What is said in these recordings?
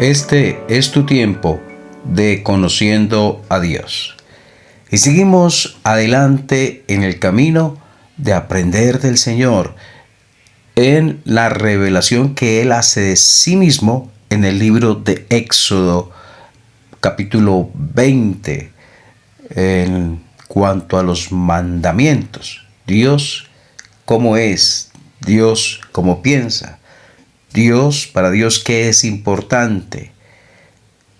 Este es tu tiempo de conociendo a Dios. Y seguimos adelante en el camino de aprender del Señor en la revelación que Él hace de sí mismo en el libro de Éxodo, capítulo 20, en cuanto a los mandamientos. Dios, cómo es, Dios, cómo piensa. Dios, para Dios, ¿qué es importante?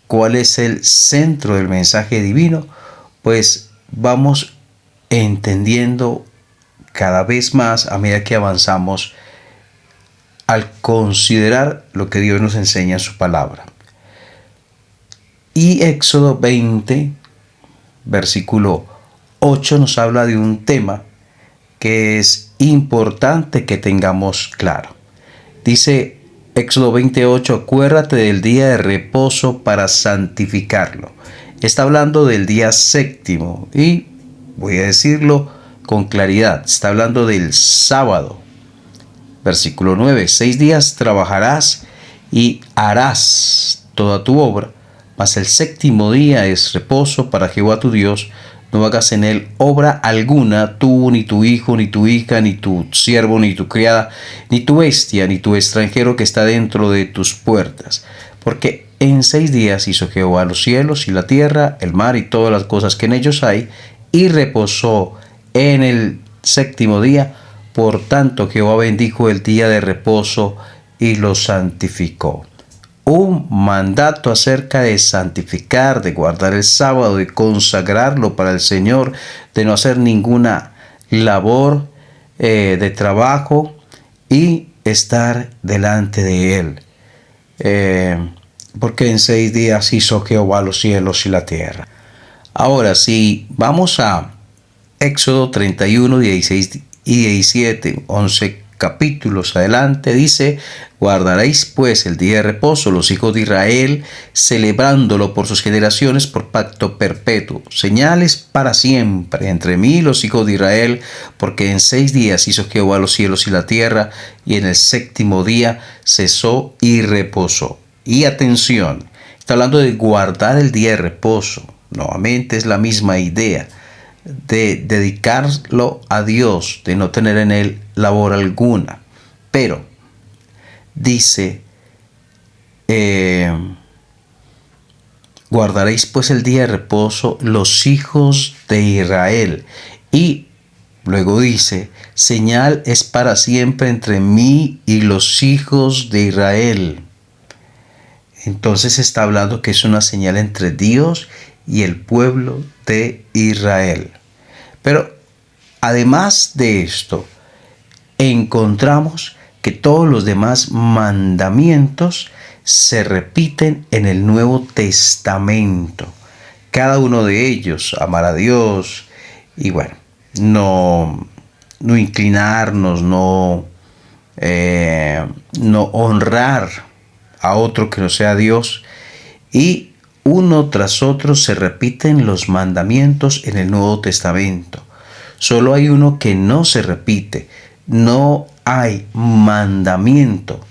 ¿Cuál es el centro del mensaje divino? Pues vamos entendiendo cada vez más a medida que avanzamos al considerar lo que Dios nos enseña en su palabra. Y Éxodo 20, versículo 8 nos habla de un tema que es importante que tengamos claro. Dice Éxodo 28, acuérdate del día de reposo para santificarlo. Está hablando del día séptimo y voy a decirlo con claridad. Está hablando del sábado. Versículo 9, 6 días trabajarás y harás toda tu obra, mas el séptimo día es reposo para Jehová tu Dios. No hagas en él obra alguna, tú, ni tu hijo, ni tu hija, ni tu siervo, ni tu criada, ni tu bestia, ni tu extranjero que está dentro de tus puertas. Porque en 6 días hizo Jehová los cielos y la tierra, el mar y todas las cosas que en ellos hay, y reposó en el séptimo día. Por tanto, Jehová bendijo el día de reposo y lo santificó. Un mandato acerca de santificar, de guardar el sábado, de consagrarlo para el Señor, de no hacer ninguna labor de trabajo y estar delante de Él. Porque en 6 días hizo Jehová los cielos y la tierra. Ahora, si vamos a Éxodo 31, 16 y 17, 11 capítulos adelante, dice: guardaréis pues el día de reposo los hijos de Israel, celebrándolo por sus generaciones por pacto perpetuo, señales para siempre entre mí y los hijos de Israel, porque en 6 días hizo Jehová los cielos y la tierra, y en el séptimo día cesó y reposó. Y atención, está hablando de guardar el día de reposo. Nuevamente es la misma idea de dedicarlo a Dios, de no tener en él labor alguna. Pero dice, guardaréis pues el día de reposo los hijos de Israel. Y luego dice, señal es para siempre entre mí y los hijos de Israel. Entonces está hablando que es una señal entre Dios y el pueblo de Israel. Pero además de esto, encontramos que todos los demás mandamientos se repiten en el Nuevo Testamento. Cada uno de ellos, amar a Dios y bueno, no inclinarnos, no honrar a otro que no sea Dios, y uno tras otro se repiten los mandamientos en el Nuevo Testamento. Solo hay uno que no se repite. No hay mandamiento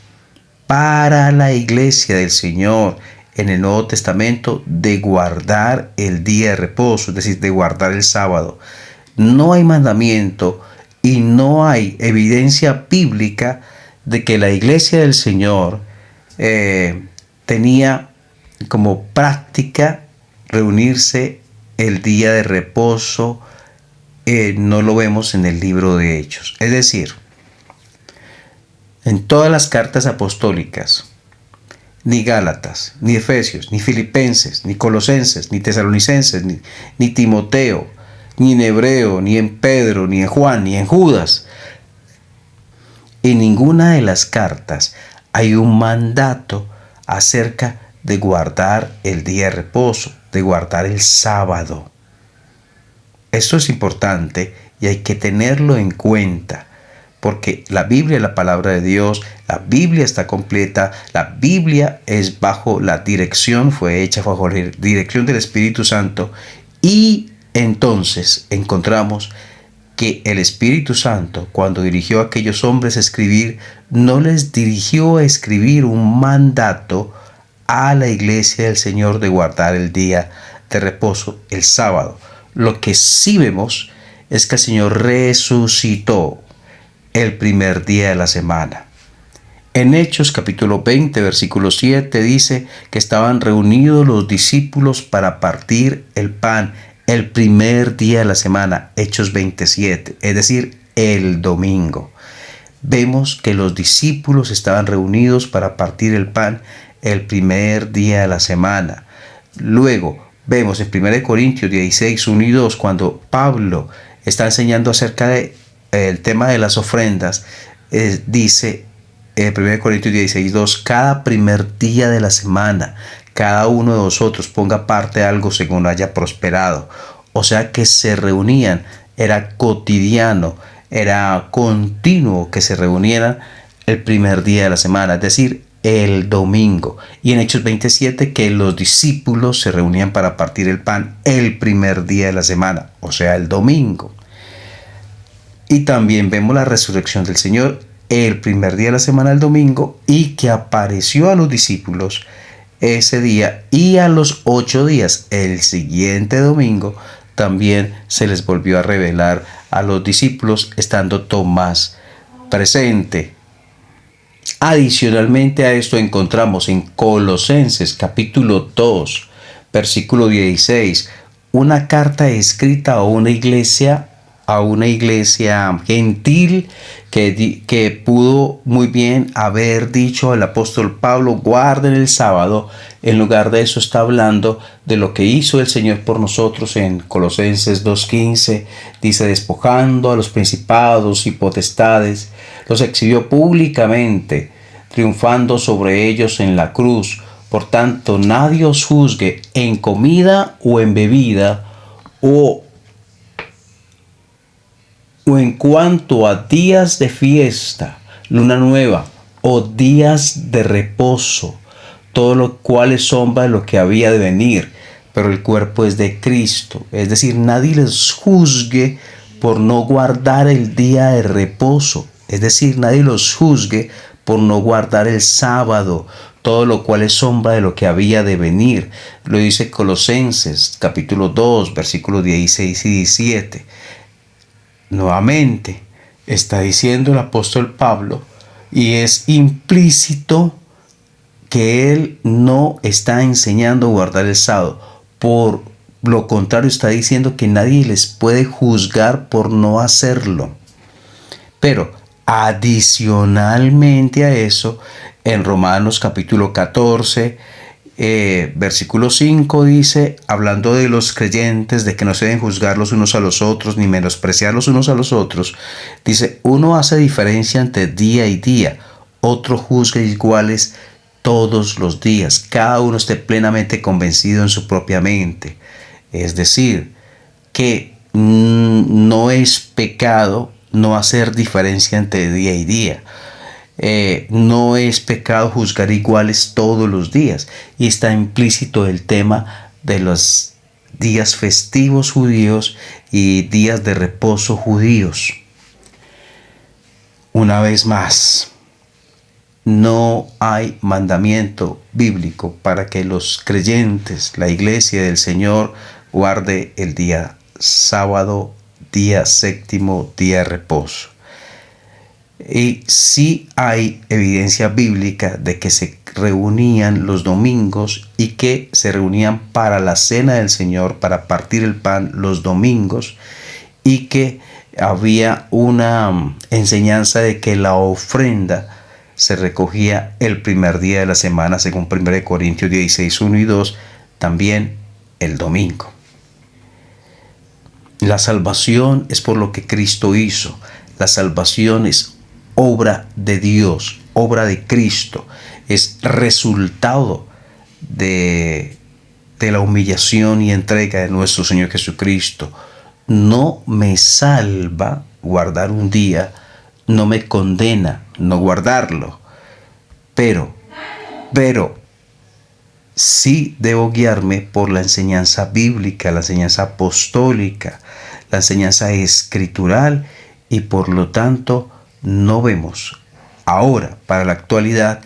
para la iglesia del Señor en el Nuevo Testamento de guardar el día de reposo, es decir, de guardar el sábado. No hay mandamiento y no hay evidencia bíblica de que la iglesia del Señor tenía como práctica reunirse el día de reposo. No lo vemos en el libro de Hechos. Es decir, en todas las cartas apostólicas, ni Gálatas, ni Efesios, ni Filipenses, ni Colosenses, ni Tesalonicenses, ni Timoteo, ni en Hebreo, ni en Pedro, ni en Juan, ni en Judas, en ninguna de las cartas hay un mandato acerca de guardar el día de reposo, de guardar el sábado. Esto es importante y hay que tenerlo en cuenta, porque la Biblia es la palabra de Dios, la Biblia está completa, la Biblia es bajo la dirección, fue hecha bajo la dirección del Espíritu Santo, y entonces encontramos que el Espíritu Santo, cuando dirigió a aquellos hombres a escribir, no les dirigió a escribir un mandato a la iglesia del Señor de guardar el día de reposo, el sábado. Lo que sí vemos es que el Señor resucitó el primer día de la semana. En Hechos capítulo 20, versículo 7 dice que estaban reunidos los discípulos para partir el pan el primer día de la semana, Hechos 27, es decir, el domingo. Vemos que los discípulos estaban reunidos para partir el pan el primer día de la semana. Luego vemos en 1 Corintios 16, 1 y 2, cuando Pablo está enseñando acerca del tema de las ofrendas, dice 1 Corintios 16, 2, cada primer día de la semana, cada uno de vosotros ponga parte de algo según haya prosperado. O sea que se reunían, era cotidiano, era continuo que se reunieran el primer día de la semana, es decir, el domingo. Y en Hechos 27 que los discípulos se reunían para partir el pan el primer día de la semana, o sea, el domingo. Y también vemos la resurrección del Señor el primer día de la semana, el domingo, y que apareció a los discípulos ese día, y a los 8 días, el siguiente domingo, también se les volvió a revelar a los discípulos, estando Tomás presente. Adicionalmente a esto encontramos en Colosenses capítulo 2, versículo 16, una carta escrita a una iglesia gentil que pudo muy bien haber dicho el apóstol Pablo, guarden el sábado. En lugar de eso está hablando de lo que hizo el Señor por nosotros en Colosenses 2:15. Dice, despojando a los principados y potestades, los exhibió públicamente, triunfando sobre ellos en la cruz. Por tanto, nadie os juzgue en comida o en bebida, o en cuanto a días de fiesta, luna nueva o días de reposo, todo lo cual es sombra de lo que había de venir, pero el cuerpo es de Cristo. Es decir, nadie les juzgue por no guardar el día de reposo, es decir, nadie los juzgue por no guardar el sábado, todo lo cual es sombra de lo que había de venir. Lo dice Colosenses capítulo 2, versículos 16 y 17. Nuevamente está diciendo el apóstol Pablo, y es implícito que él no está enseñando a guardar el sábado. Por lo contrario, está diciendo que nadie les puede juzgar por no hacerlo. Pero adicionalmente a eso, en Romanos capítulo 14, versículo 5 dice, hablando de los creyentes, de que no se deben juzgar los unos a los otros, ni menospreciar los unos a los otros, dice, uno hace diferencia entre día y día, otro juzga iguales todos los días, cada uno esté plenamente convencido en su propia mente. Es decir, que no es pecado no hacer diferencia entre día y día. No es pecado juzgar iguales todos los días, y está implícito el tema de los días festivos judíos y días de reposo judíos. Una vez más, no hay mandamiento bíblico para que los creyentes, la iglesia del Señor, guarde el día sábado, día séptimo, día de reposo. Y sí hay evidencia bíblica de que se reunían los domingos y que se reunían para la cena del Señor, para partir el pan los domingos, y que había una enseñanza de que la ofrenda se recogía el primer día de la semana, según 1 Corintios 16, 1 y 2, también el domingo. La salvación es por lo que Cristo hizo. La salvación es obra de Dios, obra de Cristo, es resultado de la humillación y entrega de nuestro Señor Jesucristo. No me salva guardar un día, no me condena no guardarlo, pero sí debo guiarme por la enseñanza bíblica, la enseñanza apostólica, la enseñanza escritural, y por lo tanto no vemos ahora, para la actualidad,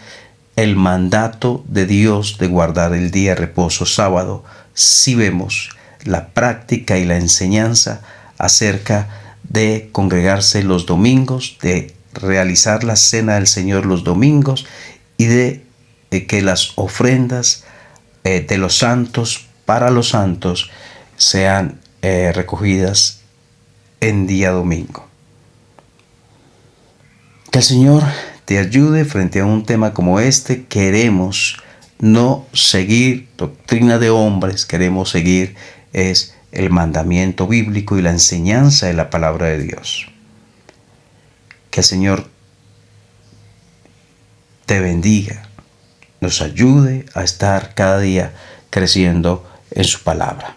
el mandato de Dios de guardar el día de reposo sábado, si vemos la práctica y la enseñanza acerca de congregarse los domingos, de realizar la cena del Señor los domingos y de que las ofrendas de los santos para los santos sean recogidas en día domingo. Que el Señor te ayude frente a un tema como este. Queremos no seguir doctrina de hombres, queremos seguir es el mandamiento bíblico y la enseñanza de la palabra de Dios. Que el Señor te bendiga, nos ayude a estar cada día creciendo en su palabra.